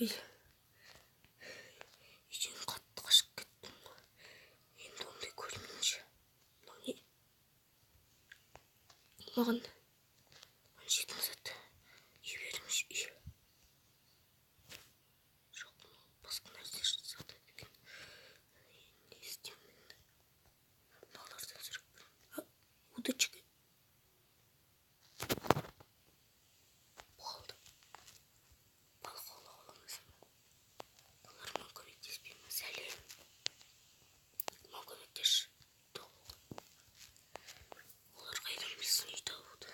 Ой, үйден қатты қашып кеттім. Енді ондай көрмейінші. Мынау не? Маған жетім зат үй беріңізші, үй. Жоқ, басқа нәрсе сатады екен. Не істеймін енді? Балаларды өлтіріп беремін. Удочка. Болды. Балық аулап аламыз. Балалармен көмектеспеймін. Сәлем. Маған көмектесші. Олар қайдан білсін үй табуды?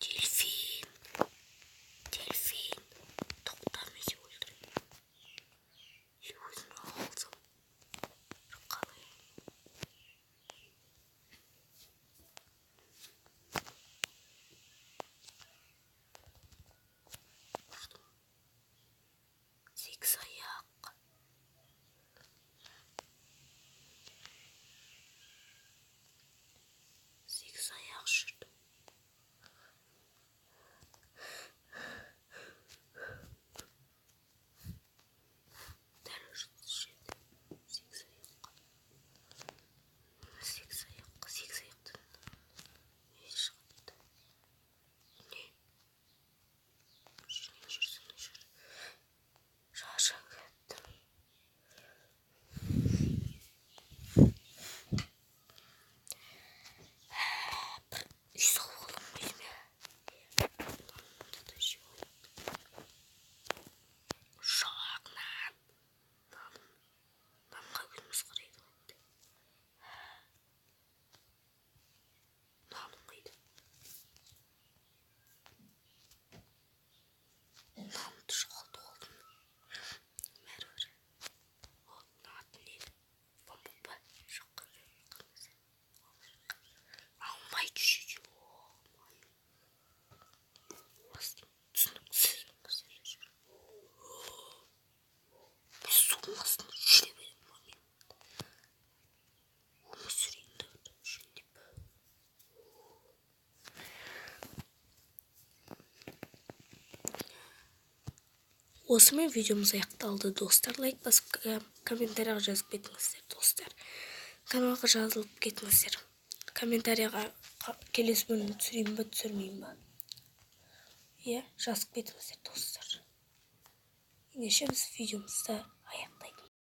Дельфин. Дельфин. Тоқтам есе өлтіреді. Өзін алсам. Қалай. Сегіз аяқ. Сегіз аяқ жүрді. Дәл осы жерде. Сегіз аяқ. Сегіз аяқ. Сегіз аяқтан не шығады? Не? Жүрсін, жүр. Шаша кетті. Үй салып аламын өзіме. Нанымды да жеп аламын. Жоқ, нан. Нанға көзіміз қарайды ғой. Наным қайда? Нанымды жоғалтып алдым. Мәрі. Натын еді. Бамбук па? Жоқ. Алмайды жүре. Түсініксіз нәрселер жүр. Біз судың астында жүре беремін ма мен? Өмір сүрейін де жөндеп. Осымен видеомыз аяқталды достар. Лайк басып комментарияға жазып кетіңіздер достар. Каналға жазылып кетіңіздер. Комментарияға келесі бөлім түсірейін ба, түсірмейін ба? Жазып кетіңіздер достар. Ендеше біз видеомызды аяқтаймыз.